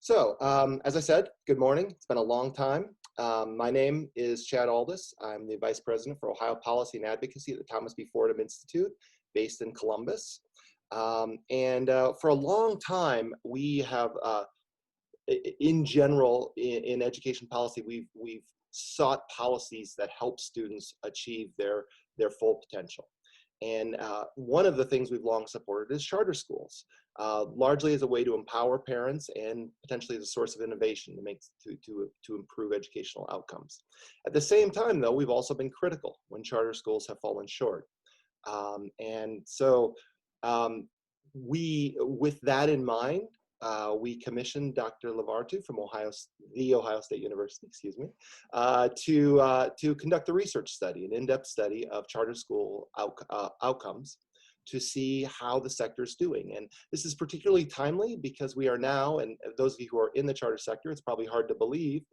As I said, good morning. It's been a long time. My name is Chad Aldis. I'm the Vice President for Ohio Policy and Advocacy at the Thomas B. Fordham Institute, based in Columbus. For a long time, we have, in general, in education policy, we've sought policies that help students achieve their full potential. And one of the things we've long supported is charter schools, largely as a way to empower parents and potentially as a source of innovation to improve educational outcomes. At the same time, though, we've also been critical when charter schools have fallen short. With that in mind, we commissioned Dr. Lavertu from the Ohio State University, to conduct a research study, an in-depth study of charter school outcomes to see how the sector is doing. And this is particularly timely because we are now, and those of you who are in the charter sector, it's probably hard to believe,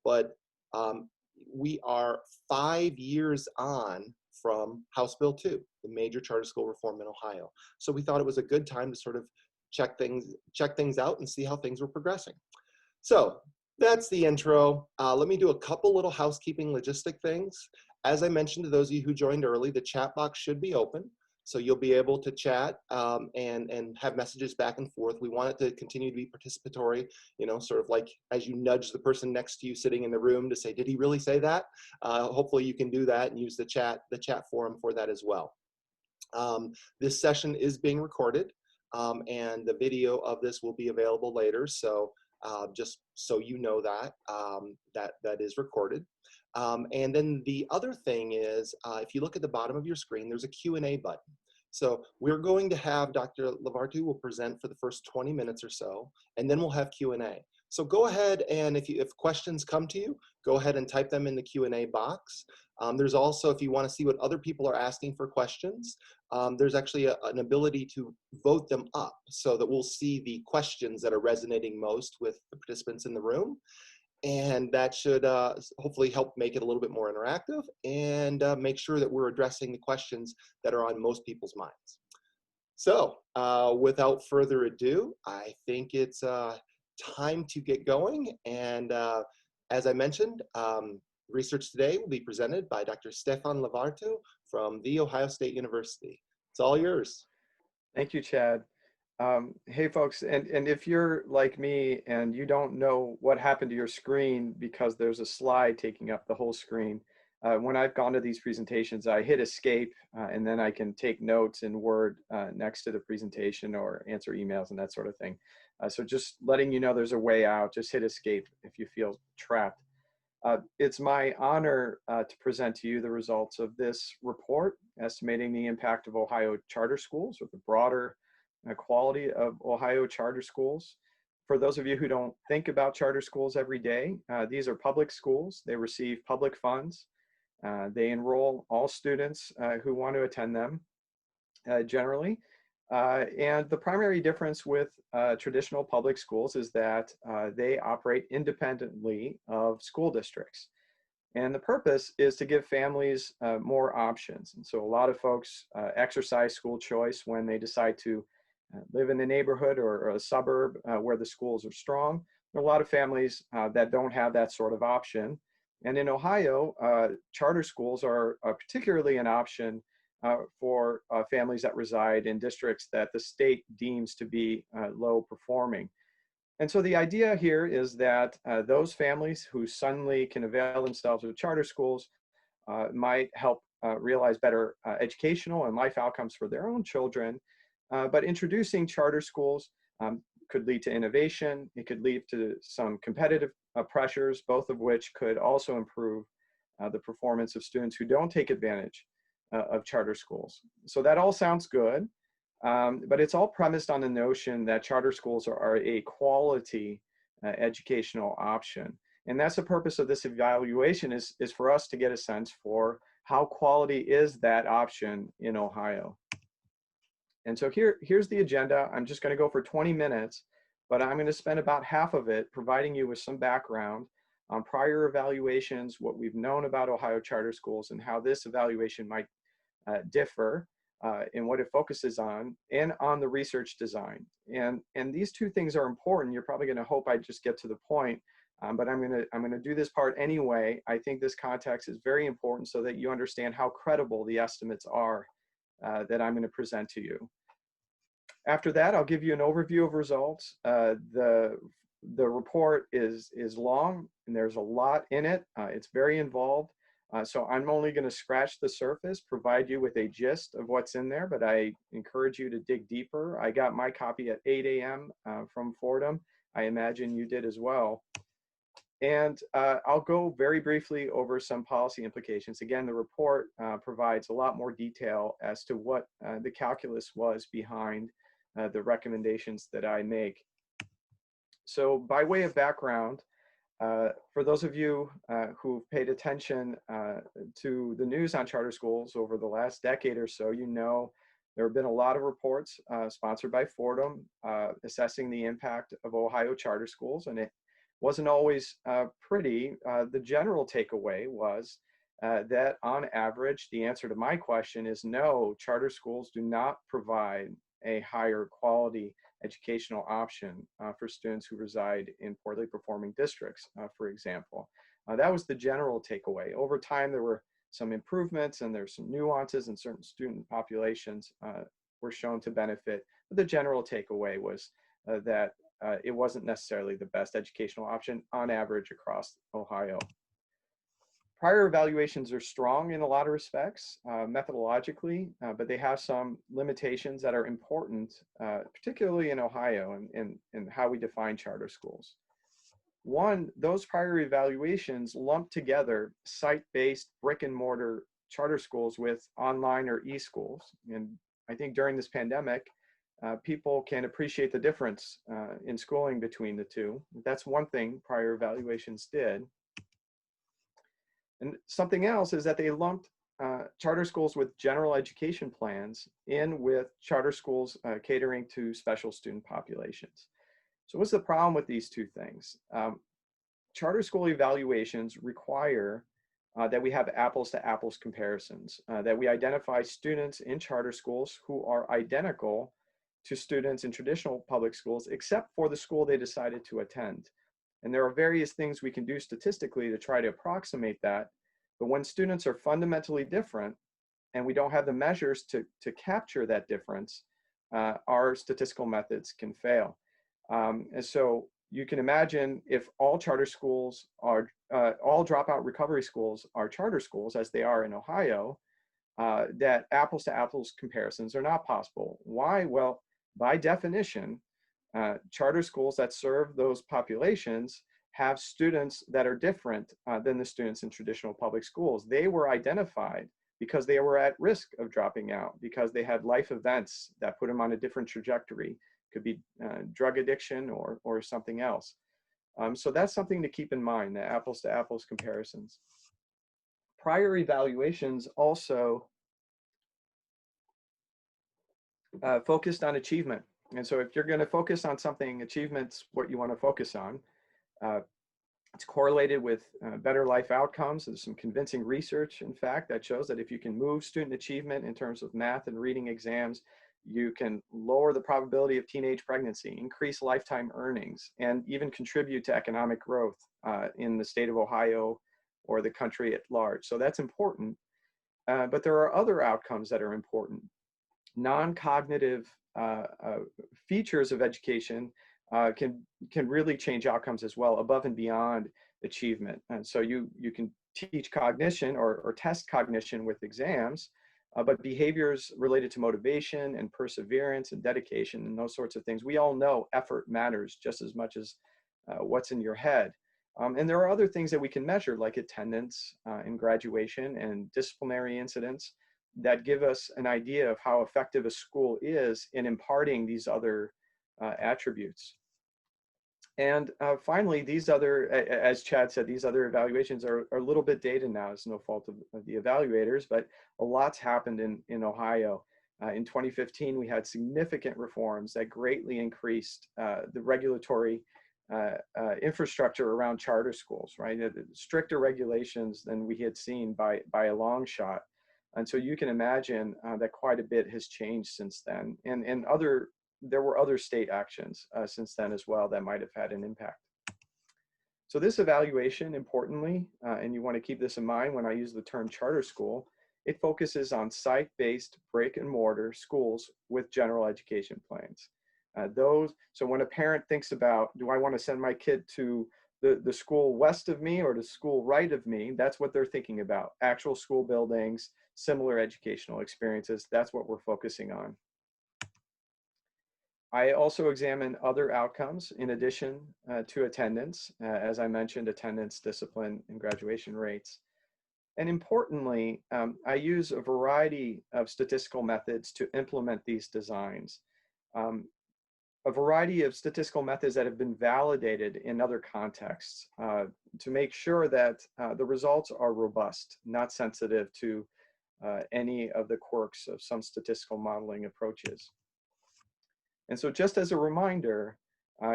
but we are 5 years on from House Bill 2, the major charter school reform in Ohio. So we thought it was a good time to sort of check things out and see how things were progressing. So that's the intro. Let me do a couple little housekeeping logistic things. As I mentioned to those of you who joined early, the chat box should be open. So you'll be able to chat and have messages back and forth. We want it to continue to be participatory, sort of like as you nudge the person next to you sitting in the room to say, did he really say that? Hopefully you can do that and use the chat forum for that as well. This session is being recorded. And the video of this will be available later. So just so you know that, that is recorded. And then the other thing is, if you look at the bottom of your screen, there's a Q&A button. So we're going to have Dr. Lavertu will present for the first 20 minutes or so, and then we'll have Q&A. So go ahead and if questions come to you, go ahead and type them in the Q&A box. There's also, if you want to see what other people are asking for questions, there's actually an ability to vote them up so that we'll see the questions that are resonating most with the participants in the room. And that should hopefully help make it a little bit more interactive and make sure that we're addressing the questions that are on most people's minds. So without further ado, I think it's time to get going. And as I mentioned, research today will be presented by Dr. Stéphane Lavertu from The Ohio State University. It's all yours. Thank you, Chad. Hey, folks, and if you're like me and you don't know what happened to your screen because there's a slide taking up the whole screen, when I've gone to these presentations, I hit escape and then I can take notes in Word next to the presentation or answer emails and that sort of thing. So just letting you know there's a way out, just hit escape if you feel trapped. It's my honor to present to you the results of this report, estimating the impact of Ohio charter schools, or the broader quality of Ohio charter schools. For those of you who don't think about charter schools every day, these are public schools. They receive public funds. They enroll all students who want to attend them generally. And the primary difference with traditional public schools is that they operate independently of school districts. And the purpose is to give families more options. And so a lot of folks exercise school choice when they decide to live in a neighborhood or a suburb where the schools are strong. There are a lot of families that don't have that sort of option. And in Ohio, charter schools are particularly an option for families that reside in districts that the state deems to be low performing. And so the idea here is that those families who suddenly can avail themselves of charter schools might help realize better educational and life outcomes for their own children. But introducing charter schools could lead to innovation. It could lead to some competitive pressures, both of which could also improve the performance of students who don't take advantage of charter schools. So that all sounds good, but it's all premised on the notion that charter schools are a quality educational option. And that's the purpose of this evaluation is for us to get a sense for how quality is that option in Ohio. And so here's the agenda. I'm just going to go for 20 minutes, but I'm going to spend about half of it providing you with some background on prior evaluations, what we've known about Ohio charter schools, and how this evaluation might differ. in what it focuses on, and on the research design. And these two things are important. You're probably going to hope I just get to the point, but I'm going to do this part anyway. I think this context is very important so that you understand how credible the estimates are that I'm going to present to you. After that, I'll give you an overview of results. The report is long and there's a lot in it. It's very involved. So I'm only going to scratch the surface, provide you with a gist of what's in there, but I encourage you to dig deeper. I got my copy at 8 a.m. From Fordham. I imagine you did as well. And I'll go very briefly over some policy implications. Again, the report provides a lot more detail as to what the calculus was behind the recommendations that I make. So by way of background, for those of you who've paid attention to the news on charter schools over the last decade or so, you know there have been a lot of reports sponsored by Fordham assessing the impact of Ohio charter schools, and it wasn't always pretty. The general takeaway was that on average, the answer to my question is no, charter schools do not provide a higher quality educational option for students who reside in poorly performing districts, for example. That was the general takeaway. Over time, there were some improvements and there's some nuances, and certain student populations were shown to benefit. But the general takeaway was that it wasn't necessarily the best educational option on average across Ohio. Prior evaluations are strong in a lot of respects, methodologically, but they have some limitations that are important, particularly in Ohio and how we define charter schools. One, those prior evaluations lump together site-based brick and mortar charter schools with online or e-schools. And I think during this pandemic, people can appreciate the difference in schooling between the two. That's one thing prior evaluations did. And something else is that they lumped charter schools with general education plans in with charter schools catering to special student populations. So what's the problem with these two things? Charter school evaluations require that we have apples to apples comparisons, that we identify students in charter schools who are identical to students in traditional public schools, except for the school they decided to attend. And there are various things we can do statistically to try to approximate that. But when students are fundamentally different and we don't have the measures to capture that difference, our statistical methods can fail. And so you can imagine if all charter schools are, all dropout recovery schools are charter schools, as they are in Ohio, that apples to apples comparisons are not possible. Why? Well, by definition, charter schools that serve those populations have students that are different than the students in traditional public schools. They were identified because they were at risk of dropping out, because they had life events that put them on a different trajectory. Could be drug addiction or something else. So that's something to keep in mind, the apples to apples comparisons. Prior evaluations also focused on achievement. And so if you're going to focus on something, achievement's what you want to focus on. It's correlated with better life outcomes. There's some convincing research, in fact, that shows that if you can move student achievement in terms of math and reading exams, you can lower the probability of teenage pregnancy, increase lifetime earnings, and even contribute to economic growth in the state of Ohio or the country at large. So that's important. But there are other outcomes that are important. Non-cognitive features of education can really change outcomes as well, above and beyond achievement. And so you can teach cognition or test cognition with exams, but behaviors related to motivation and perseverance and dedication and those sorts of things, we all know effort matters just as much as what's in your head. And there are other things that we can measure, like attendance in graduation and disciplinary incidents, that give us an idea of how effective a school is in imparting these other attributes. And finally, these other, as Chad said, these other evaluations are a little bit dated now. It's no fault of the evaluators, but a lot's happened in Ohio. In 2015, we had significant reforms that greatly increased the regulatory infrastructure around charter schools, right? Stricter regulations than we had seen by a long shot. And so you can imagine that quite a bit has changed since then. And there were other state actions since then as well that might have had an impact. So this evaluation, importantly, and you want to keep this in mind when I use the term charter school, it focuses on site-based brick and mortar schools with general education plans. So when a parent thinks about, do I want to send my kid to the school west of me or the school right of me, that's what they're thinking about. Actual school buildings, similar educational experiences, that's what we're focusing on. I also examine other outcomes in addition to attendance, as I mentioned, attendance, discipline, and graduation rates. And importantly, I use a variety of statistical methods to implement these designs. A variety of statistical methods that have been validated in other contexts to make sure that the results are robust, not sensitive to any of the quirks of some statistical modeling approaches. And so just as a reminder,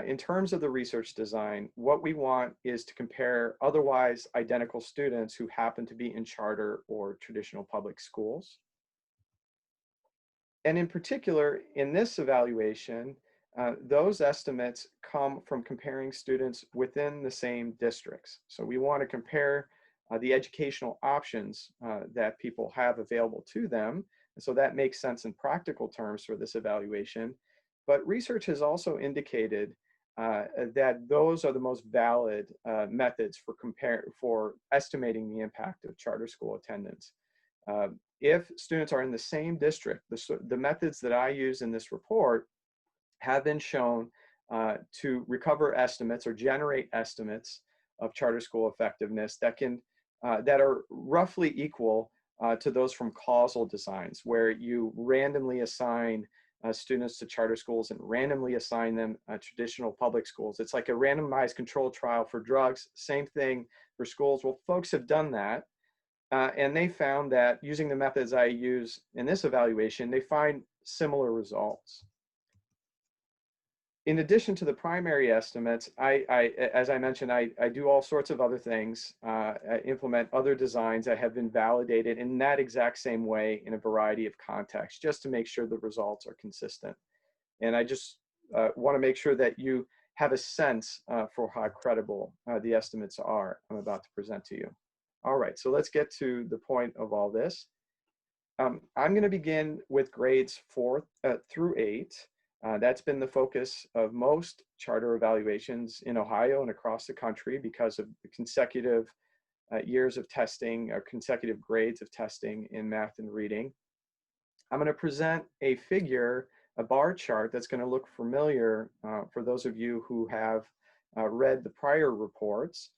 in terms of the research design, what we want is to compare otherwise identical students who happen to be in charter or traditional public schools. And in particular, in this evaluation, those estimates come from comparing students within the same districts. So we want to compare the educational options that people have available to them. And so that makes sense in practical terms for this evaluation. But research has also indicated that those are the most valid methods for estimating the impact of charter school attendance. If students are in the same district, the methods that I use in this report have been shown to recover estimates or generate estimates of charter school effectiveness that are roughly equal to those from causal designs, where you randomly assign students to charter schools and randomly assign them traditional public schools. It's like a randomized controlled trial for drugs, same thing for schools. Well, folks have done that, and they found that using the methods I use in this evaluation, they find similar results. In addition to the primary estimates, as I mentioned, I do all sorts of other things, I implement other designs that have been validated in that exact same way in a variety of contexts, just to make sure the results are consistent. And I just want to make sure that you have a sense for how credible the estimates are I'm about to present to you. All right, so let's get to the point of all this. I'm going to begin with grades 4 through 8. That's been the focus of most charter evaluations in Ohio and across the country because of the consecutive years of testing or consecutive grades of testing in math and reading. I'm going to present a figure, a bar chart that's going to look familiar for those of you who have read the prior reports.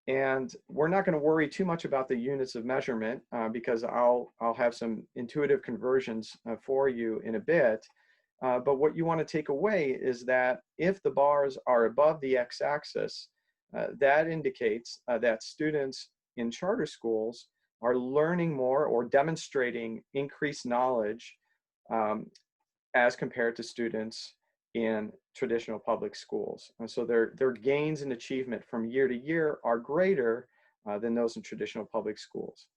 And we're not going to worry too much about the units of measurement because I'll have some intuitive conversions for you in a bit. But what you want to take away is that if the bars are above the x-axis, that indicates that students in charter schools are learning more or demonstrating increased knowledge as compared to students in traditional public schools. And so their gains in achievement from year to year are greater than those in traditional public schools.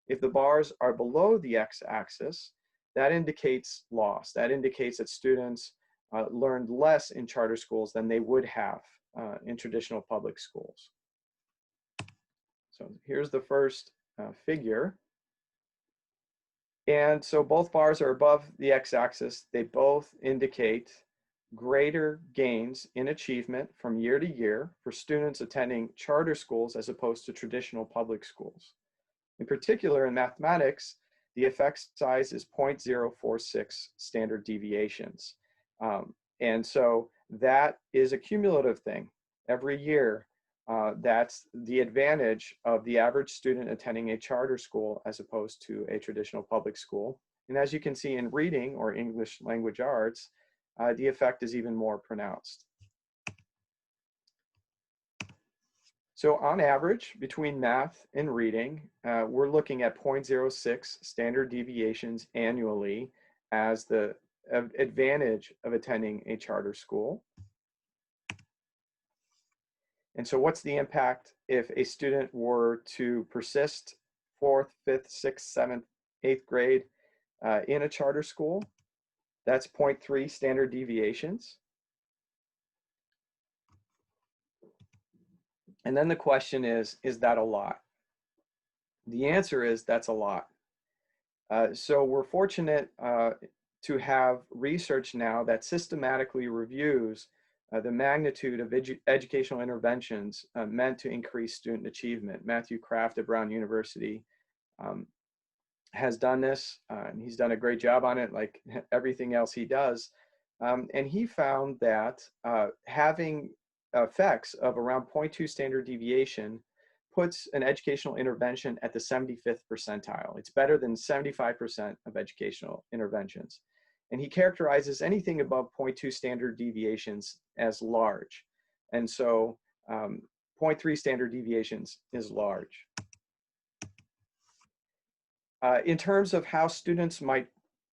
If the bars are below the x-axis, that indicates loss. That indicates that students learned less in charter schools than they would have in traditional public schools. So here's the first figure. And so both bars are above the x-axis. They both indicate greater gains in achievement from year to year for students attending charter schools as opposed to traditional public schools. In particular, in mathematics, the effect size is 0.046 standard deviations. And so that is a cumulative thing. Every year, that's the advantage of the average student attending a charter school as opposed to a traditional public school. And as you can see in reading or English language arts, the effect is even more pronounced. So on average, between math and reading, we're looking at 0.06 standard deviations annually as the advantage of attending a charter school. And so what's the impact if a student were to persist 4th, 5th, 6th, 7th, 8th grade in a charter school. That's 0.3 standard deviations. And then the question is that a lot? The answer is that's a lot. So we're fortunate to have research now that systematically reviews the magnitude of educational interventions meant to increase student achievement. Matthew Kraft at Brown University has done this, and he's done a great job on it, like everything else he does. And he found that having effects of around 0.2 standard deviation puts an educational intervention at the 75th percentile. It's better than 75% of educational interventions. And he characterizes anything above 0.2 standard deviations as large. And so 0.3 standard deviations is large. In terms of how students might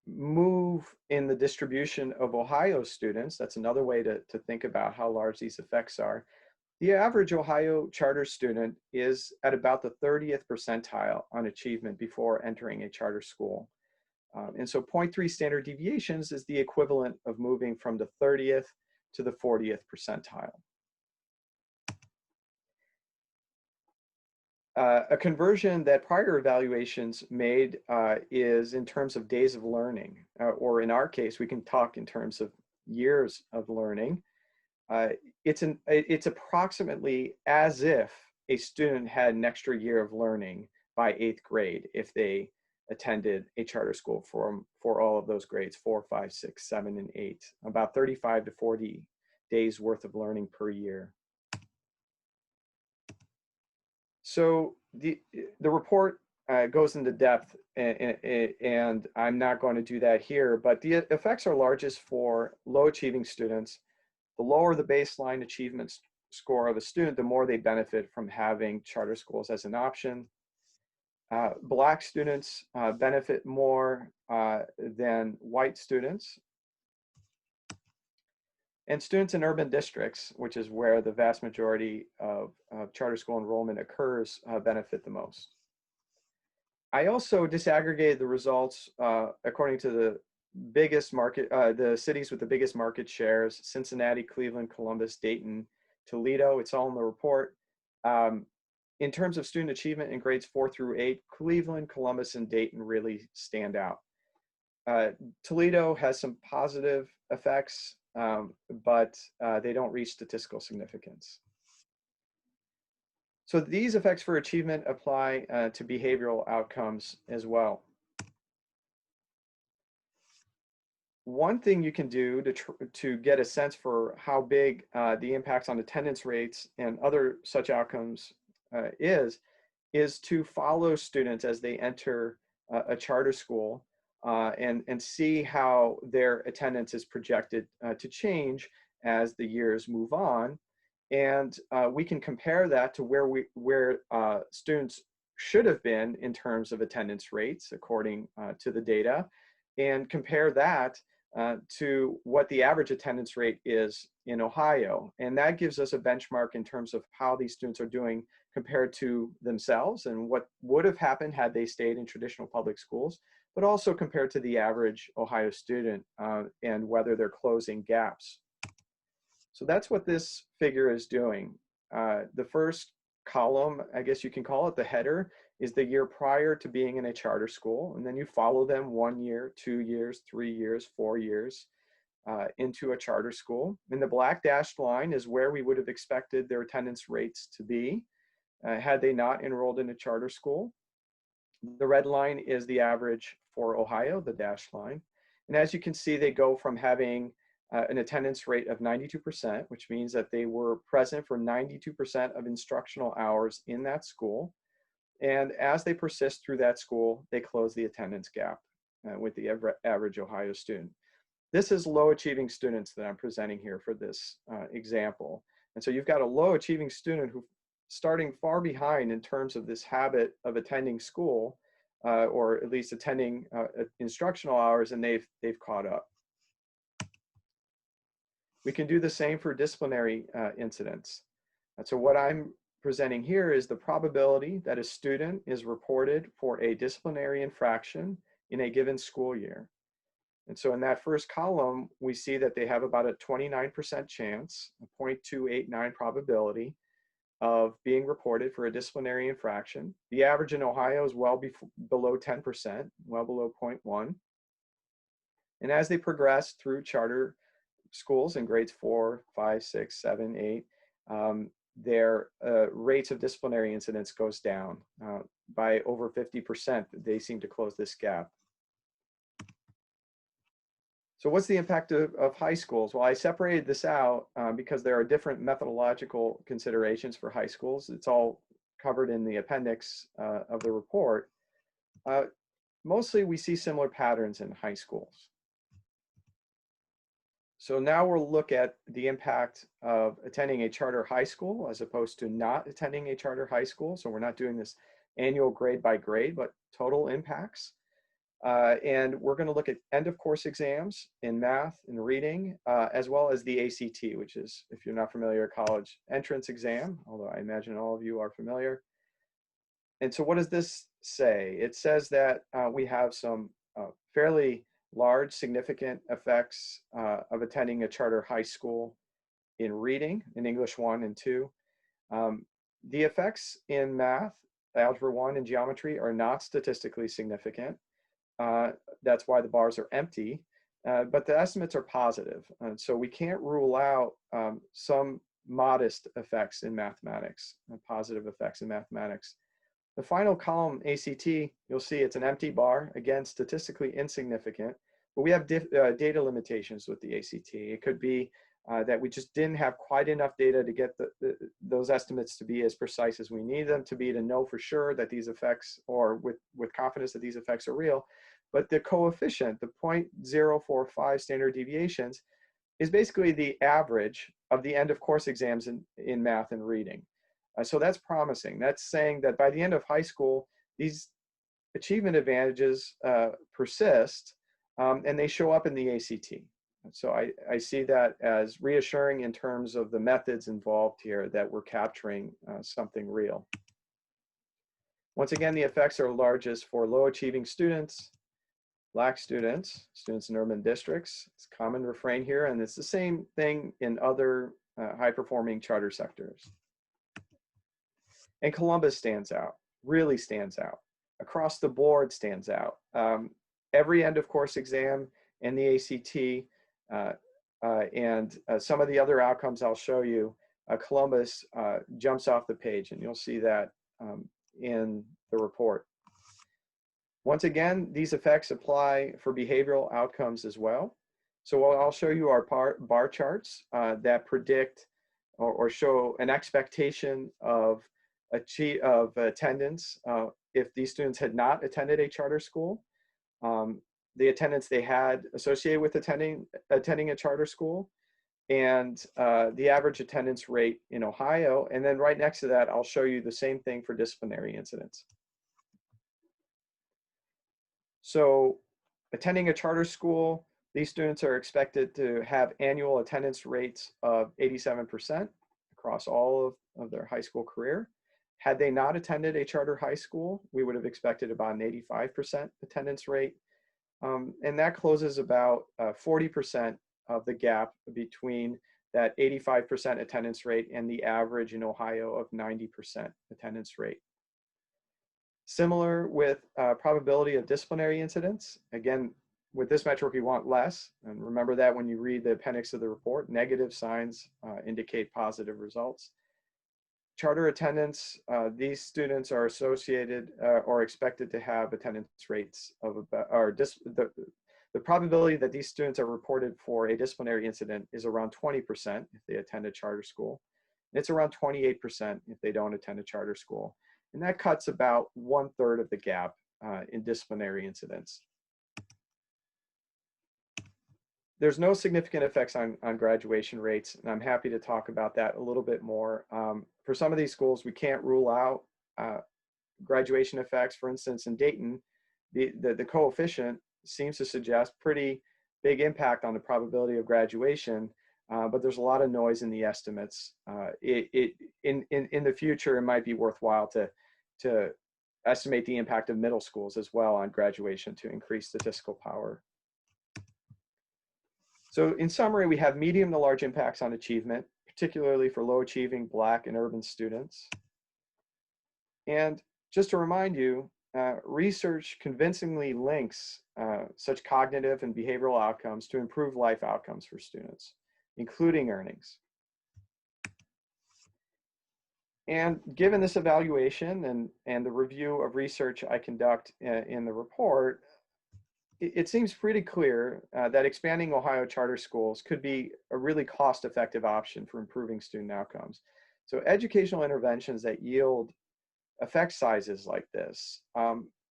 move in the distribution of Ohio students, that's another way to think about how large these effects are. The average Ohio charter student is at about the 30th percentile on achievement before entering a charter school. And so 0.3 standard deviations is the equivalent of moving from the 30th to the 40th percentile. A conversion that prior evaluations made is in terms of days of learning, or in our case, we can talk in terms of years of learning. It's approximately as if a student had an extra year of learning by 8th grade if they attended a charter school for all of those grades, 4, 5, 6, 7, and 8, about 35 to 40 days worth of learning per year. So the report goes into depth, and I'm not going to do that here, but the effects are largest for low achieving students. The lower the baseline achievement score of a student, the more they benefit from having charter schools as an option. Black students benefit more than white students. And students in urban districts, which is where the vast majority of charter school enrollment occurs, benefit the most. I also disaggregated the results according to the biggest market, the cities with the biggest market shares: Cincinnati, Cleveland, Columbus, Dayton, Toledo. It's all in the report. In terms of student achievement in grades 4 through 8, Cleveland, Columbus, and Dayton really stand out. Toledo has some positive effects, but they don't reach statistical significance. So these effects for achievement apply to behavioral outcomes as well. One thing you can do to get a sense for how big the impacts on attendance rates and other such outcomes is to follow students as they enter a charter school and see how their attendance is projected to change as the years move on. And we can compare that to where students should have been in terms of attendance rates according to the data, and compare that to what the average attendance rate is in Ohio. And that gives us a benchmark in terms of how these students are doing compared to themselves and what would have happened had they stayed in traditional public schools, but also compared to the average Ohio student and whether they're closing gaps. So that's what this figure is doing. The first column, I guess you can call it the header, is the year prior to being in a charter school. And then you follow them 1 year, 2 years, 3 years, 4 years into a charter school. And the black dashed line is where we would have expected their attendance rates to be had they not enrolled in a charter school. The red line is the average for Ohio, the dashed line. And as you can see, they go from having an attendance rate of 92%, which means that they were present for 92% of instructional hours in that school. And as they persist through that school, they close the attendance gap with the average Ohio student. This is low achieving students that I'm presenting here for this example. And so you've got a low achieving student who starting far behind in terms of this habit of attending school, or at least attending instructional hours, and they've caught up. We can do the same for disciplinary incidents. So what I'm presenting here is the probability that a student is reported for a disciplinary infraction in a given school year. And so in that first column, we see that they have about a 29% chance, a 0.289 probability of being reported for a disciplinary infraction. The average in Ohio is well below 10%, well below 0.1. And as they progress through charter schools in grades 4, 5, 6, 7, 8, their rates of disciplinary incidents goes down by over 50%. They seem to close this gap. So what's the impact of high schools? Well, I separated this out because there are different methodological considerations for high schools. It's all covered in the appendix of the report. Mostly we see similar patterns in high schools. So now we'll look at the impact of attending a charter high school as opposed to not attending a charter high school. So we're not doing this annual grade by grade, but total impacts. And we're going to look at end of course exams in math and reading, as well as the ACT, which is, if you're not familiar, a college entrance exam, although I imagine all of you are familiar. And so what does this say? It says that we have some fairly large significant effects of attending a charter high school in reading, in English 1 and 2. The effects in math, Algebra 1 and geometry are not statistically significant. That's why the bars are empty, but the estimates are positive. And so we can't rule out some modest effects in mathematics, positive effects in mathematics. The final column, ACT, you'll see it's an empty bar, again, statistically insignificant, but we have data limitations with the ACT. It could be that we just didn't have quite enough data to get those estimates to be as precise as we need them to be, to know for sure that these effects, or with confidence that these effects are real. But the coefficient, the 0.045 standard deviations, is basically the average of the end of course exams in math and reading. So that's promising. That's saying that by the end of high school, these achievement advantages persist, and they show up in the ACT. So I see that as reassuring in terms of the methods involved here, that we're capturing something real. Once again, the effects are largest for low achieving students, Black students, students in urban districts. It's a common refrain here, and it's the same thing in other high performing charter sectors. And Columbus stands out, really stands out. Across the board stands out. Every end of course exam and the ACT and some of the other outcomes I'll show you, Columbus jumps off the page, and you'll see that in the report. Once again, these effects apply for behavioral outcomes as well. So I'll show you our bar charts that predict or show an expectation of attendance if these students had not attended a charter school, the attendance they had associated with attending a charter school, and the average attendance rate in Ohio. And then right next to that, I'll show you the same thing for disciplinary incidents. So attending a charter school, these students are expected to have annual attendance rates of 87% across all of their high school career. Had they not attended a charter high school, we would have expected about an 85% attendance rate. And that closes about 40% of the gap between that 85% attendance rate and the average in Ohio of 90% attendance rate. Similar with probability of disciplinary incidents. Again, with this metric, we want less. And remember that when you read the appendix of the report, negative signs indicate positive results. Charter attendance, these students are associated or expected to have attendance rates of about, or the probability that these students are reported for a disciplinary incident is around 20% if they attend a charter school. And it's around 28% if they don't attend a charter school. And that cuts about 1/3 of the gap in disciplinary incidents. There's no significant effects on graduation rates, and I'm happy to talk about that a little bit more. For some of these schools, we can't rule out graduation effects. For instance, in Dayton, the coefficient seems to suggest pretty big impact on the probability of graduation, but there's a lot of noise in the estimates. In the future, it might be worthwhile to estimate the impact of middle schools as well on graduation to increase statistical power. So in summary, we have medium to large impacts on achievement, particularly for low achieving Black and urban students. And just to remind you, research convincingly links such cognitive and behavioral outcomes to improve life outcomes for students, including earnings. And given this evaluation and the review of research I conduct in the report, it seems pretty clear that expanding Ohio charter schools could be a really cost-effective option for improving student outcomes. So educational interventions that yield effect sizes like this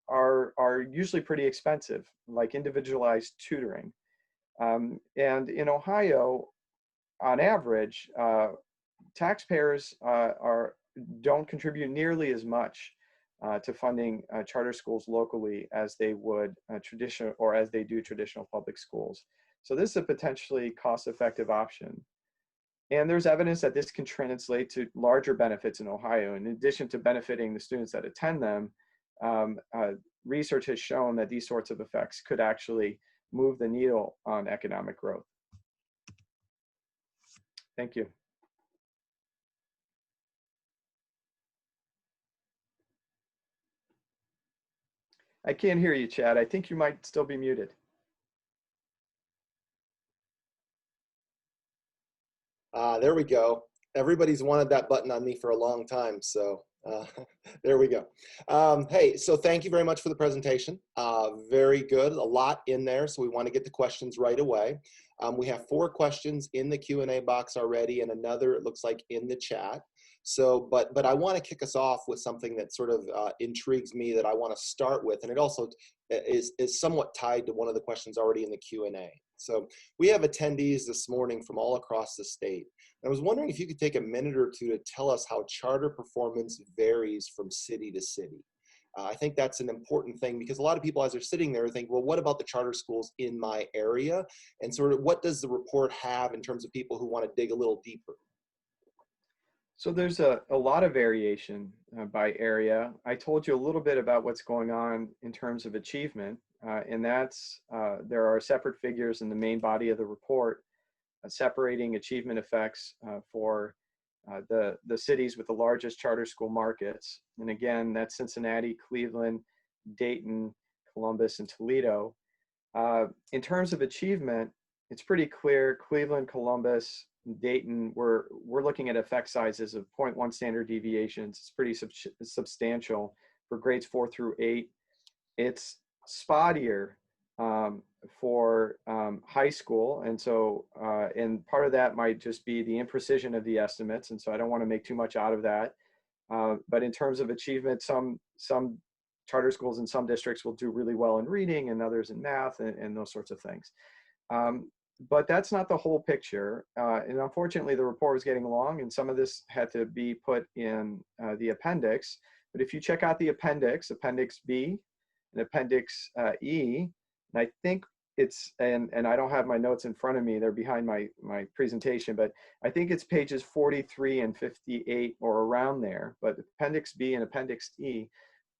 are usually pretty expensive, like individualized tutoring. And in Ohio, on average, taxpayers don't contribute nearly as much to funding charter schools locally as they would as they do traditional public schools. So this is a potentially cost-effective option. And there's evidence that this can translate to larger benefits in Ohio. In addition to benefiting the students that attend them, research has shown that these sorts of effects could actually move the needle on economic growth. Thank you. I can't hear you, Chad. I think you might still be muted. There we go. Everybody's wanted that button on me for a long time, so there we go. Hey, so thank you very much for the presentation. Very good, a lot in there, so we want to get the questions right away. We have 4 questions in the Q&A box already and another, it looks like, in the chat. So, but I want to kick us off with something that sort of intrigues me that I want to start with, and it also is somewhat tied to one of the questions already in the Q&A. So we have attendees this morning from all across the state. And I was wondering if you could take a minute or two to tell us how charter performance varies from city to city. I think that's an important thing because a lot of people, as they're sitting there, think, well, what about the charter schools in my area? And sort of what does the report have in terms of people who want to dig a little deeper? So there's a lot of variation by area. I told you a little bit about what's going on in terms of achievement, and that's there are separate figures in the main body of the report separating achievement effects for the cities with the largest charter school markets. And again, that's Cincinnati, Cleveland, Dayton, Columbus, and Toledo. In terms of achievement, it's pretty clear Cleveland, Columbus, Dayton, we're looking at effect sizes of 0.1 standard deviations. It's pretty substantial for grades 4 through 8. It's spottier for high school, and so and part of that might just be the imprecision of the estimates, and so I don't want to make too much out of that. But in terms of achievement, some charter schools in some districts will do really well in reading, and others in math, and those sorts of things. But that's not the whole picture. And unfortunately, the report was getting long, and some of this had to be put in the appendix. But if you check out the appendix, Appendix B and Appendix E, and I think it's, and I don't have my notes in front of me, they're behind my presentation, but I think it's pages 43 and 58 or around there. But Appendix B and Appendix E,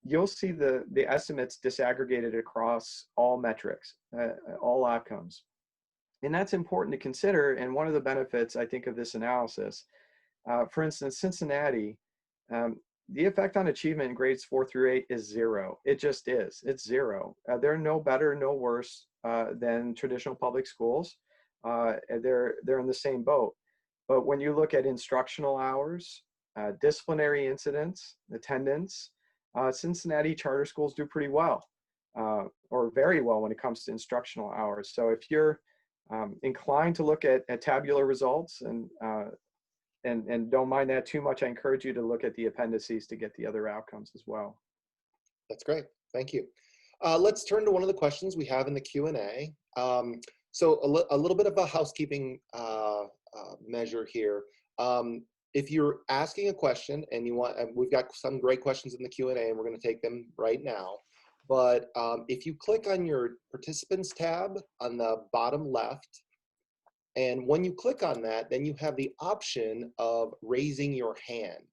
you'll see the estimates disaggregated across all metrics, all outcomes. And that's important to consider. And one of the benefits, I think, of this analysis, for instance, Cincinnati, the effect on achievement in grades 4 through 8 is 0. It just is. It's 0. They're no better, no worse than traditional public schools. They're in the same boat. But when you look at instructional hours, disciplinary incidents, attendance, Cincinnati charter schools do pretty well, or very well when it comes to instructional hours. So if you're inclined to look at tabular results and don't mind that too much, I encourage you to look at the appendices to get the other outcomes as well. That's great. Thank you. Let's turn to one of the questions we have in the Q&A. So a little bit of a housekeeping measure here. If you're asking a question and you want, we've got some great questions in the Q&A and we're going to take them right now. But if you click on your participants tab on the bottom left, And when you click on that, then you have the option of raising your hand.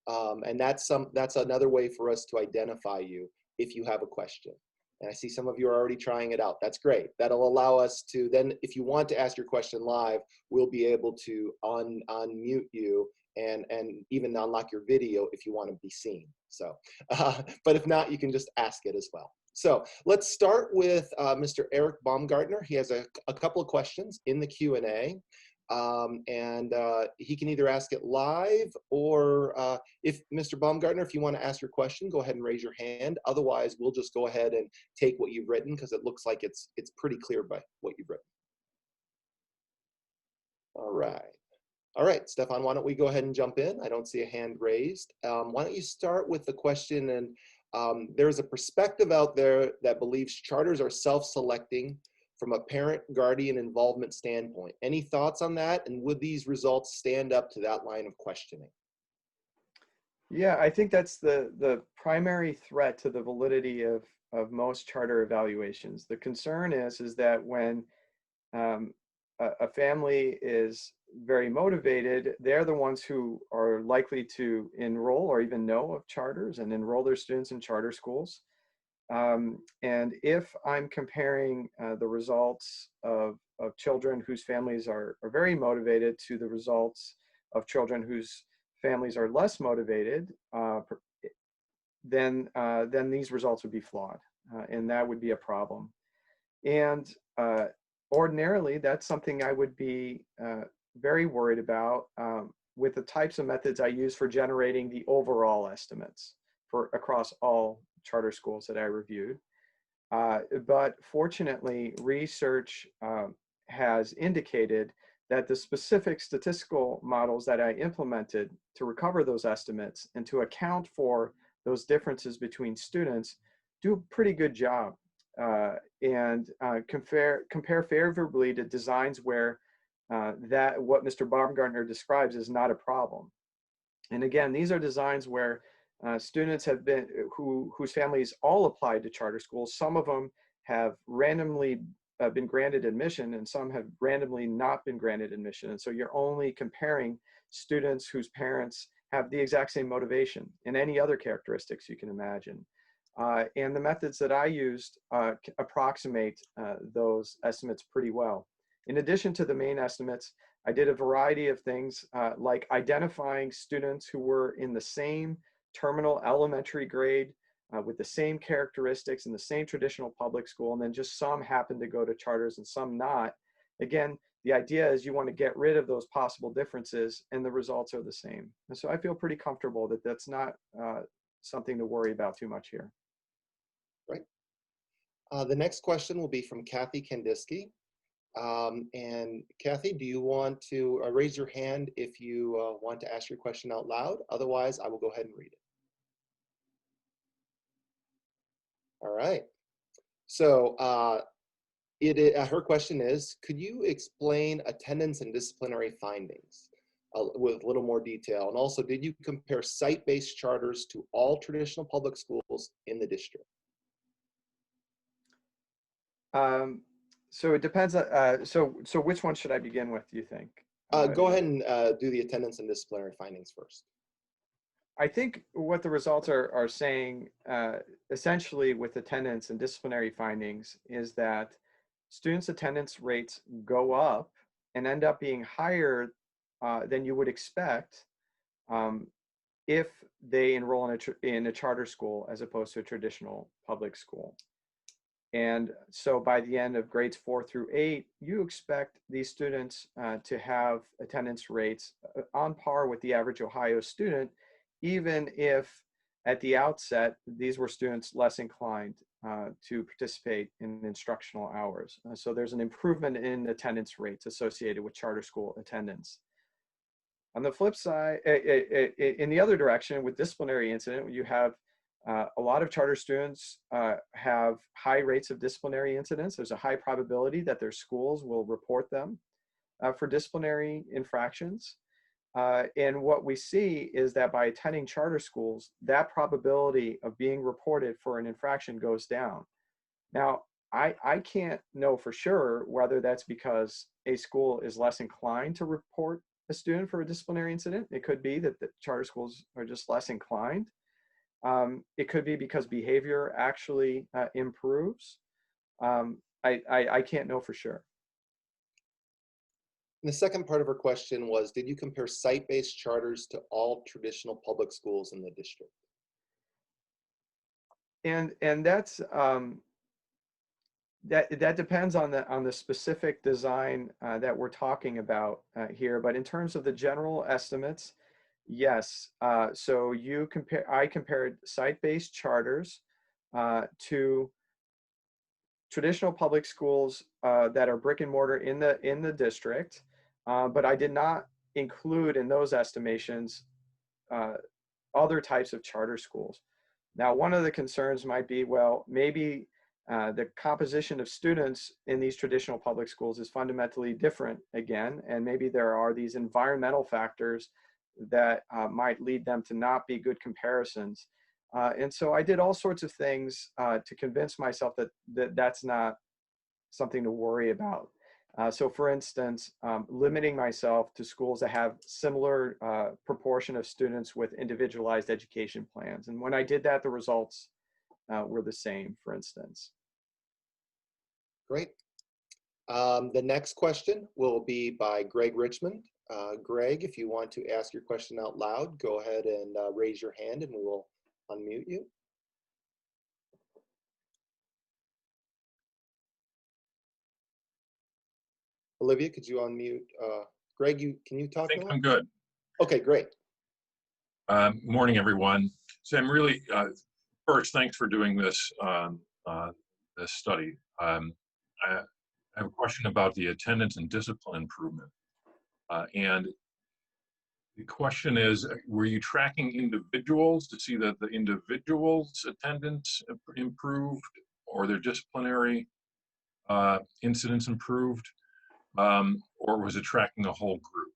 And that's another way for us to identify you if you have a question. And I see some of you are already trying it out. That's great. That'll allow us to then, if you want to ask your question live, we'll be able to unmute you and even unlock your video if you want to be seen. So, but if not, you can just ask it as well. So let's start with Mr. Eric Baumgartner. He has a couple of questions in the Q&A. He can either ask it live or if Mr. Baumgartner, if you want to ask your question, go ahead and raise your hand. Otherwise, we'll just go ahead and take what you've written because it looks like it's pretty clear by what you've written. All right. All right, Stéphane, why don't we go ahead and jump in? I don't see a hand raised. Why don't you start with the question? And there's a perspective out there that believes charters are self-selecting from a parent-guardian involvement standpoint. Any thoughts on that? And would these results stand up to that line of questioning? Yeah, I think that's the primary threat to the validity of most charter evaluations. The concern is that when a family is very motivated, they're the ones who are likely to enroll or even know of charters and enroll their students in charter schools. And if I'm comparing the results of children whose families are very motivated to the results of children whose families are less motivated, then these results would be flawed, and that would be a problem. And ordinarily, that's something I would be very worried about with the types of methods I use for generating the overall estimates for across all charter schools that I reviewed. But fortunately, research has indicated that the specific statistical models that I implemented to recover those estimates and to account for those differences between students do a pretty good job and compare favorably to designs where what Mr. Baumgartner describes is not a problem. And again, these are designs where students have been whose families all applied to charter schools. Some of them have randomly been granted admission, and some have randomly not been granted admission. And so you're only comparing students whose parents have the exact same motivation and any other characteristics you can imagine. And the methods that I used approximate those estimates pretty well. In addition to the main estimates, I did a variety of things like identifying students who were in the same terminal elementary grade with the same characteristics in the same traditional public school, and then just some happened to go to charters and some not. Again, the idea is you want to get rid of those possible differences and the results are the same. And so I feel pretty comfortable that that's not something to worry about too much here. Right. The next question will be from Kathy Kandinsky. And Kathy, do you want to raise your hand if you want to ask your question out loud? Otherwise, I will go ahead and read it. All right. So her question is, could you explain attendance and disciplinary findings with a little more detail? And also, did you compare site-based charters to all traditional public schools in the district? So it depends. So which one should I begin with, do you think? Go ahead and do the attendance and disciplinary findings first. I think what the results are saying, essentially with attendance and disciplinary findings, is that students' attendance rates go up and end up being higher than you would expect if they enroll in a charter school as opposed to a traditional public school. And so by the end of grades 4 through 8, you expect these students to have attendance rates on par with the average Ohio student, even if at the outset, these were students less inclined to participate in instructional hours. So there's an improvement in attendance rates associated with charter school attendance. On the flip side, in the other direction, with disciplinary incident, you have a lot of charter students have high rates of disciplinary incidents. There's a high probability that their schools will report them for disciplinary infractions. And what we see is that by attending charter schools, that probability of being reported for an infraction goes down. Now, I can't know for sure whether that's because a school is less inclined to report a student for a disciplinary incident. It could be that the charter schools are just less inclined. It could be because behavior actually improves. I can't know for sure. And the second part of her question was, did you compare site-based charters to all traditional public schools in the district? And that's that depends on the specific design that we're talking about here. But in terms of the general estimates, yes. So I compared site-based charters to traditional public schools that are brick and mortar in the district, but I did not include in those estimations other types of charter schools. Now, one of the concerns might be, well, maybe the composition of students in these traditional public schools is fundamentally different again, and maybe there are these environmental factors that might lead them to not be good comparisons. And so I did all sorts of things to convince myself that that's not something to worry about. So for instance, limiting myself to schools that have similar proportion of students with individualized education plans. And when I did that, the results were the same, for instance. Great. The next question will be by Greg Richmond. Greg, if you want to ask your question out loud, go ahead and raise your hand and we will unmute you. Olivia, could you unmute? Greg, can you talk? I think I'm good. Okay, great. Morning, everyone. So I'm really, first, thanks for doing this, this study. I have a question about the attendance and discipline improvement. And the question is, were you tracking individuals to see that the individual's attendance improved or their disciplinary incidents improved? Or was it tracking the whole group?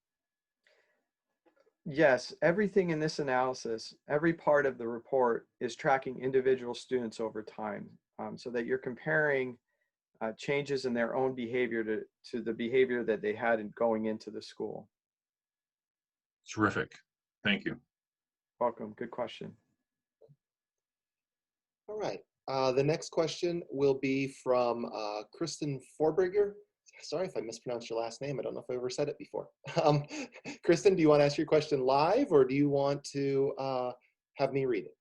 Yes, everything in this analysis, every part of the report is tracking individual students over time, so that you're comparing changes in their own behavior to the behavior that they had in going into the school. Terrific. Thank you. Welcome. Good question. All right. The next question will be from Kristen Forbriger. Sorry if I mispronounced your last name. I don't know if I ever said it before. Kristen, do you want to ask your question live or do you want to have me read it?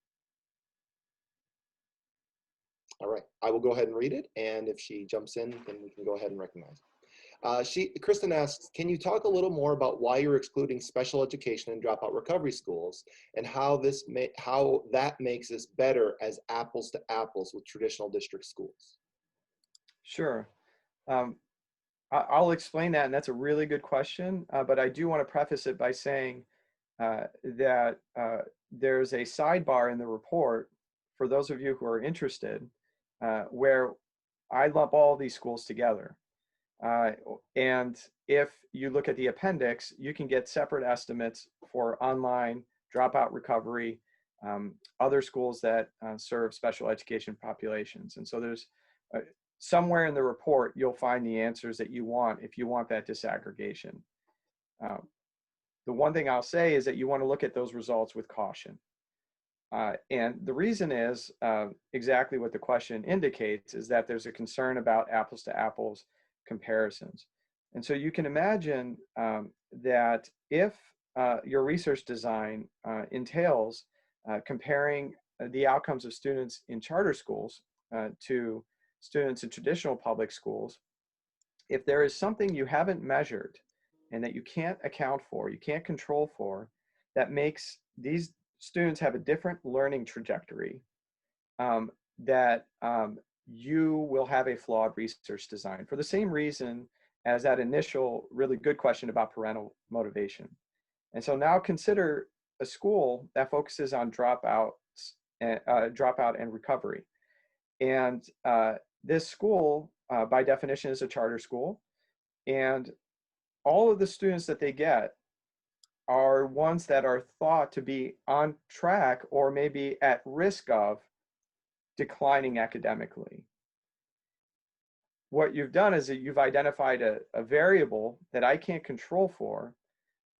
All right, I will go ahead and read it. And if she jumps in, then we can go ahead and recognize it. Kristen asks, can you talk a little more about why you're excluding special education and dropout recovery schools and how that makes us better as apples to apples with traditional district schools? Sure. I'll explain that, and that's a really good question, but I do want to preface it by saying that there's a sidebar in the report for those of you who are interested where I lump all these schools together. And if you look at the appendix, you can get separate estimates for online, dropout recovery, other schools that serve special education populations. And so there's somewhere in the report, you'll find the answers that you want if you want that disaggregation. The one thing I'll say is that you want to look at those results with caution. And the reason is exactly what the question indicates, is that there's a concern about apples to apples comparisons. And so you can imagine that if your research design entails comparing the outcomes of students in charter schools to students in traditional public schools, if there is something you haven't measured and that you can't account for, you can't control for, that makes these students have a different learning trajectory, that you will have a flawed research design for the same reason as that initial really good question about parental motivation. And so now consider a school that focuses on dropout and recovery. And this school, by definition, is a charter school. And all of the students that they get are ones that are thought to be on track or maybe at risk of declining academically. what you've done is that you've identified a variable that I can't control for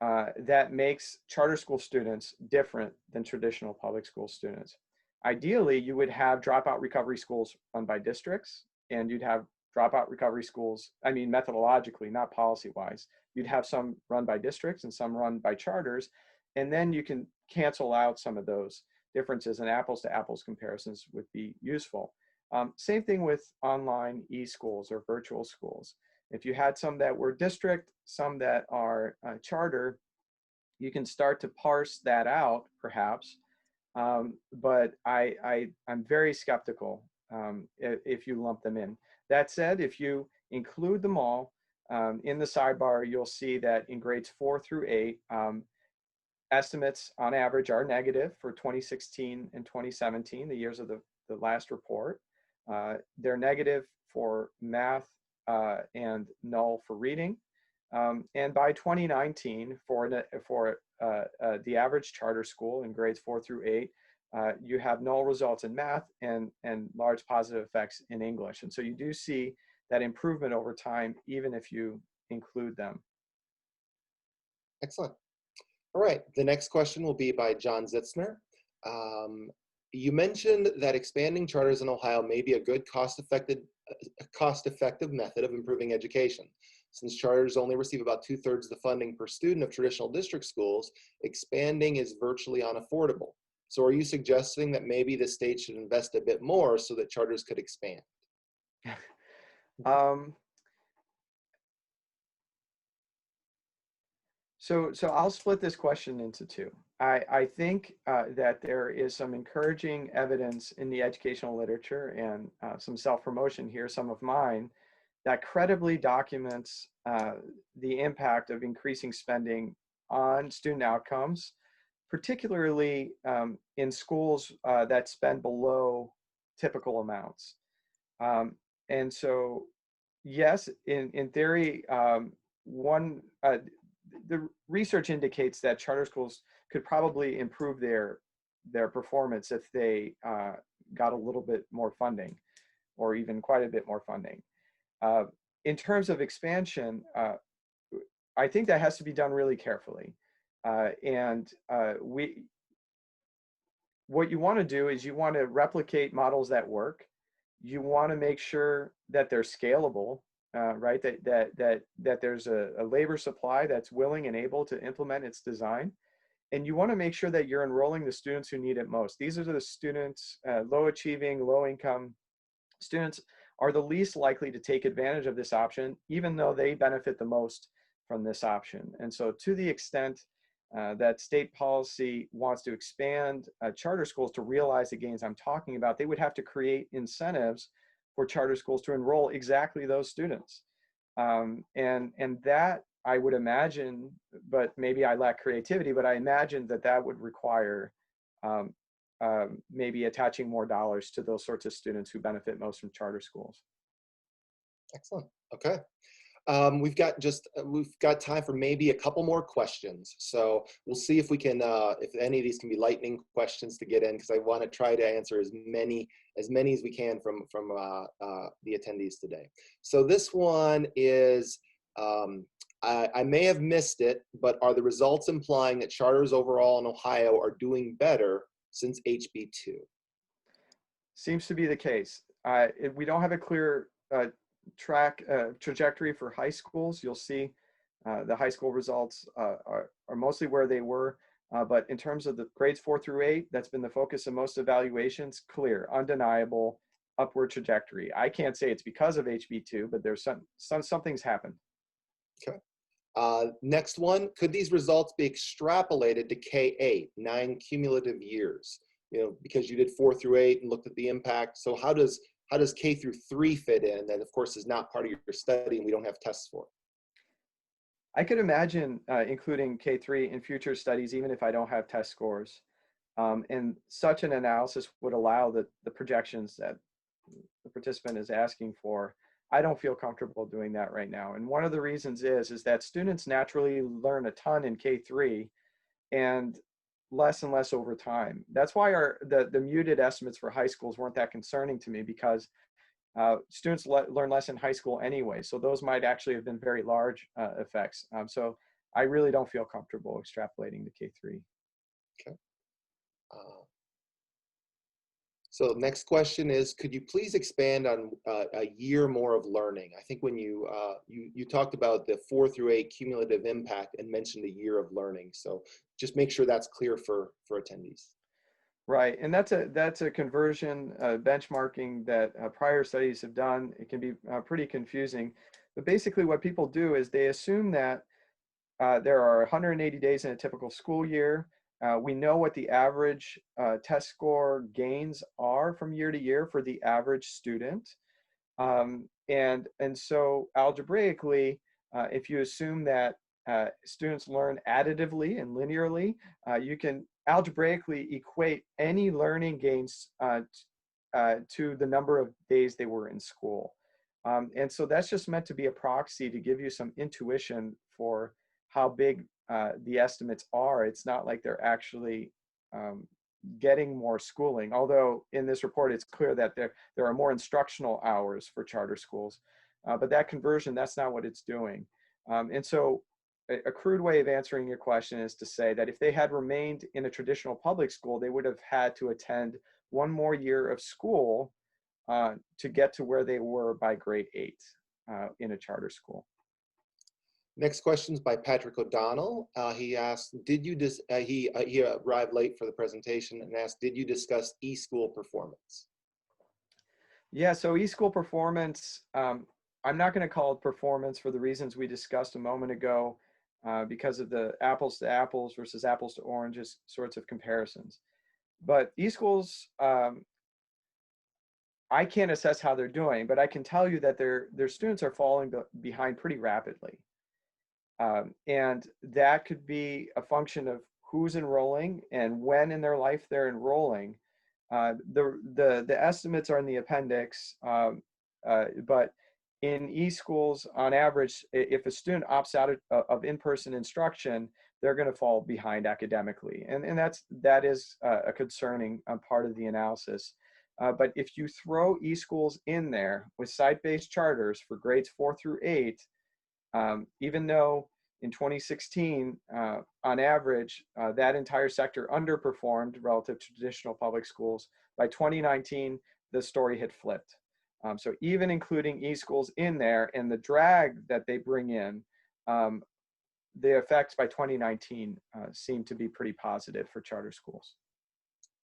that makes charter school students different than traditional public school students. Ideally, you would have dropout recovery schools run by districts, and you'd have dropout recovery schools, I mean, methodologically, not policy-wise. You'd have some run by districts and some run by charters, and then you can cancel out some of those differences, and apples to apples comparisons would be useful. Same thing with online e-schools or virtual schools. If you had some that were district, some that are charter, you can start to parse that out, perhaps. But I'm very skeptical if you lump them in. That said, if you include them all in the sidebar, you'll see that in grades 4 through 8, estimates on average are negative for 2016 and 2017, the years of the last report. They're negative for math and null for reading. And by 2019, for the average charter school in grades 4 through 8, you have null results in math and large positive effects in English. And so you do see that improvement over time, even if you include them. Excellent. All right, the next question will be by John Zitzner. You mentioned that expanding charters in Ohio may be a good cost-effective method of improving education. Since charters only receive about 2/3 of the funding per student of traditional district schools, expanding is virtually unaffordable. So are you suggesting that maybe the state should invest a bit more so that charters could expand? So I'll split this question into two. I think that there is some encouraging evidence in the educational literature and some self-promotion here, some of mine, that credibly documents the impact of increasing spending on student outcomes, particularly in schools that spend below typical amounts. And so, yes, in theory, the research indicates that charter schools could probably improve their performance if they got a little bit more funding, or even quite a bit more funding. In terms of expansion, I think that has to be done really carefully. What you want to do is you want to replicate models that work. You want to make sure that they're scalable. Right, that there's a labor supply that's willing and able to implement its design. And you want to make sure that you're enrolling the students who need it most. These are the students, low achieving, low income students are the least likely to take advantage of this option, even though they benefit the most from this option. And so to the extent that state policy wants to expand charter schools to realize the gains I'm talking about, they would have to create incentives for charter schools to enroll exactly those students. And that, I would imagine, but maybe I lack creativity, but I imagine that would require maybe attaching more dollars to those sorts of students who benefit most from charter schools. Excellent. Okay. We've got time for maybe a couple more questions. So we'll see if we can, if any of these can be lightning questions to get in, because I want to try to answer as many as we can from the attendees today. So this one is, I may have missed it, but are the results implying that charters overall in Ohio are doing better since HB2? Seems to be the case. We don't have a clear trajectory for high schools. You'll see the high school results are mostly where they were, but in terms of the grades 4 through 8, that's been the focus of most evaluations. Clear, undeniable upward trajectory. I can't say it's because of HB2, but there's something's happened. Okay. Next one, could these results be extrapolated to K8, 9 cumulative years? You know, because you did 4 through 8 and looked at the impact. So how does K through 3 fit in? That, of course, is not part of your study, and we don't have tests for it. I could imagine including K3 in future studies, even if I don't have test scores. And such an analysis would allow the projections that the participant is asking for. I don't feel comfortable doing that right now. And one of the reasons is that students naturally learn a ton in K3 and less over time. That's why the muted estimates for high schools weren't that concerning to me, because Students learn less in high school anyway, so those might actually have been very large effects. So I really don't feel comfortable extrapolating to K3. Okay. So next question is, could you please expand on a year more of learning? I think when you talked about the 4 through 8 cumulative impact and mentioned a year of learning. So just make sure that's clear for attendees. Right, and that's a conversion benchmarking that prior studies have done. It can be pretty confusing, but basically what people do is they assume that there are 180 days in a typical school year. We know what the average test score gains are from year to year for the average student. And so algebraically, if you assume that students learn additively and linearly, you can algebraically equate any learning gains to the number of days they were in school. And so that's just meant to be a proxy to give you some intuition for how big the estimates are. It's not like they're actually getting more schooling, although in this report it's clear that there are more instructional hours for charter schools. But that conversion, that's not what it's doing. And so a crude way of answering your question is to say that if they had remained in a traditional public school, they would have had to attend one more year of school to get to where they were by grade 8 in a charter school. Next question is by Patrick O'Donnell. He asked, he arrived late for the presentation and asked, did you discuss e-school performance? Yeah, so e-school performance, I'm not going to call it performance for the reasons we discussed a moment ago because of the apples to apples versus apples to oranges sorts of comparisons. But e-schools, I can't assess how they're doing, but I can tell you that their students are falling behind pretty rapidly. And that could be a function of who's enrolling and when in their life they're enrolling. The estimates are in the appendix, but in e-schools, on average, if a student opts out of in-person instruction, they're going to fall behind academically, and that is a concerning part of the analysis. But if you throw e-schools in there with site-based charters for grades 4 through 8, even though in 2016, on average, that entire sector underperformed relative to traditional public schools, by 2019, the story had flipped. So even including e-schools in there and the drag that they bring in, the effects by 2019 seem to be pretty positive for charter schools.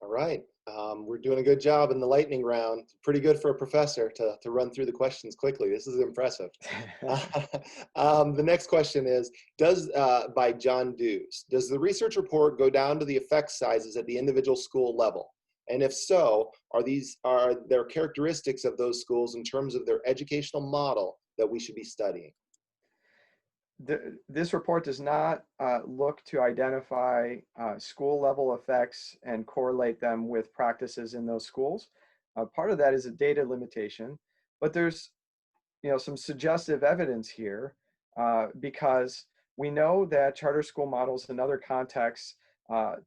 All right, we're doing a good job in the lightning round. Pretty good for a professor to run through the questions quickly. This is impressive. The next question is, by John Dews, does the research report go down to the effect sizes at the individual school level? And if so, are there characteristics of those schools in terms of their educational model that we should be studying? This report does not look to identify school level effects and correlate them with practices in those schools. Part of that is a data limitation, but there's some suggestive evidence here because we know that charter school models in other contexts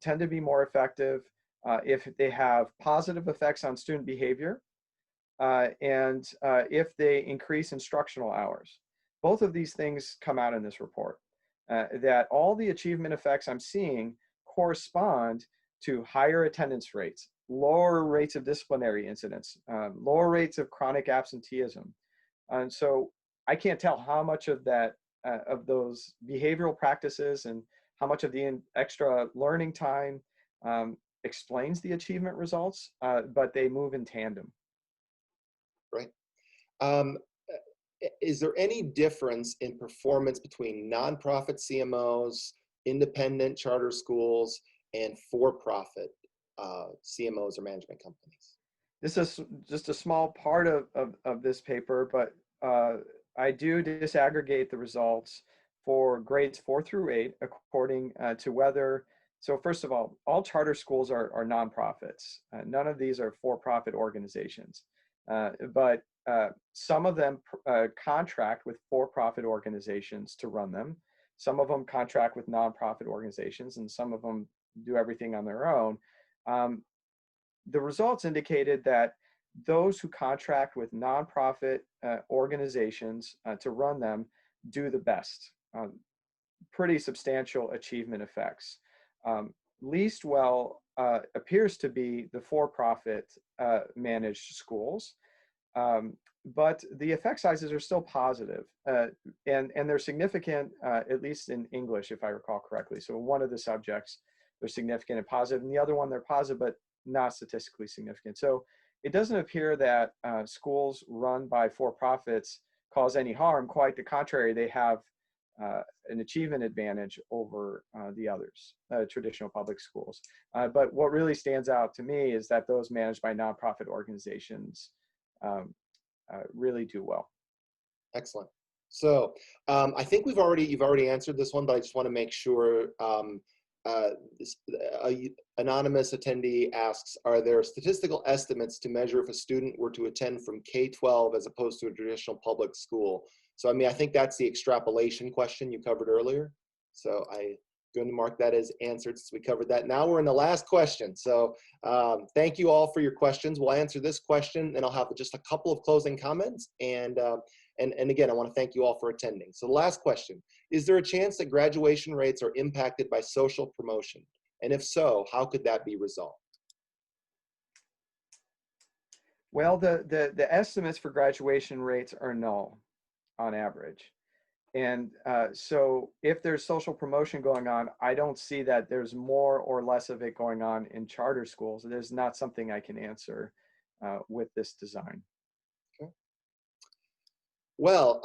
tend to be more effective if they have positive effects on student behavior and if they increase instructional hours. Both of these things come out in this report, that all the achievement effects I'm seeing correspond to higher attendance rates, lower rates of disciplinary incidents, lower rates of chronic absenteeism. And so I can't tell how much of that, of those behavioral practices and how much of the extra learning time explains the achievement results, but they move in tandem. Right. Is there any difference in performance between nonprofit CMOs, independent charter schools, and for-profit CMOs or management companies? This is just a small part of this paper, but I do disaggregate the results for grades 4 through 8 according to whether, so first of all charter schools are nonprofits. None of these are for-profit organizations, but some of them contract with for-profit organizations to run them. Some of them contract with nonprofit organizations, and some of them do everything on their own. The results indicated that those who contract with nonprofit organizations to run them do the best. Pretty substantial achievement effects. Least well appears to be the for-profit managed schools, but the effect sizes are still positive, and they're significant, at least in English, if I recall correctly. So one of the subjects, they're significant and positive, and the other one, they're positive, but not statistically significant. So it doesn't appear that schools run by for-profits cause any harm. Quite the contrary, they have an achievement advantage over the others, traditional public schools. But what really stands out to me is that those managed by nonprofit organizations really do well. Excellent. So I think you've already answered this one, but I just want to make sure. This anonymous attendee asks, are there statistical estimates to measure if a student were to attend from K-12 as opposed to a traditional public school? So, I mean, I think that's the extrapolation question you covered earlier. So I'm going to mark that as answered since we covered that. Now we're in the last question. So thank you all for your questions. We'll answer this question, and I'll have just a couple of closing comments. And again, I want to thank you all for attending. So the last question, is there a chance that graduation rates are impacted by social promotion? And if so, how could that be resolved? Well, the estimates for graduation rates are null on average. And so if there's social promotion going on, I don't see that there's more or less of it going on in charter schools. There's not something I can answer with this design. Okay. Well,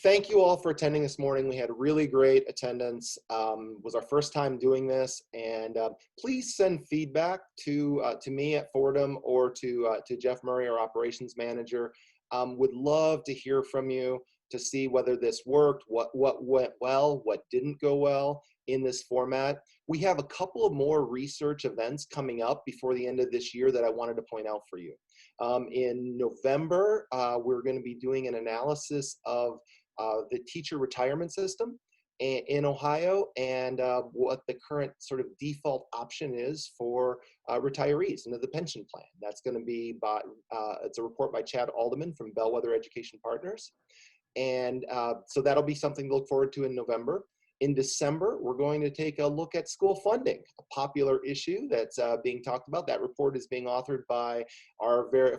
thank you all for attending this morning. We had really great attendance. It was our first time doing this, and please send feedback to me at Fordham or to Jeff Murray, our operations manager. Would love to hear from you to see whether this worked, what went well, what didn't go well in this format. We have a couple of more research events coming up before the end of this year that I wanted to point out for you. In November, we're going to be doing an analysis of the teacher retirement system in Ohio and what the current sort of default option is for retirees into the pension plan. That's going to be by, it's a report by Chad Aldis from Bellwether Education Partners. And so that'll be something to look forward to in November. In December, we're going to take a look at school funding, a popular issue that's being talked about. That report is being authored by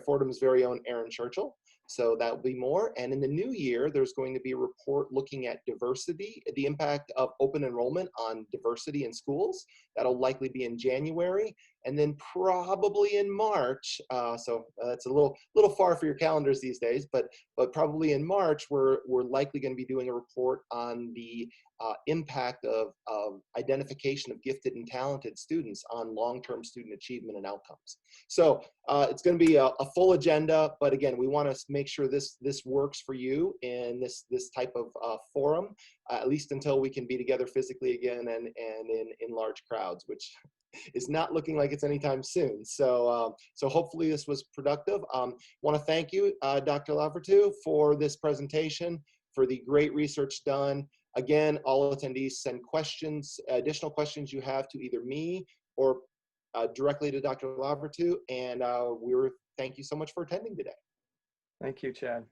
Fordham's very own Aaron Churchill. So that will be more. And in the new year, there's going to be a report looking at diversity, the impact of open enrollment on diversity in schools. That'll likely be in January. And then probably in March, so that's a little far for your calendars these days, but probably in March, we're likely going to be doing a report on the impact of identification of gifted and talented students on long-term student achievement and outcomes. So it's going to be a full agenda, but again, we want to make sure this works for you in this type of forum, at least until we can be together physically again and in large crowds, which is not looking like it's anytime soon. So so hopefully this was productive. Want to thank you, Dr. Lavertu, for this presentation, for the great research done. Again, all attendees send questions, additional questions you have to either me or directly to Dr. Lavertu. And thank you so much for attending today. Thank you, Chad.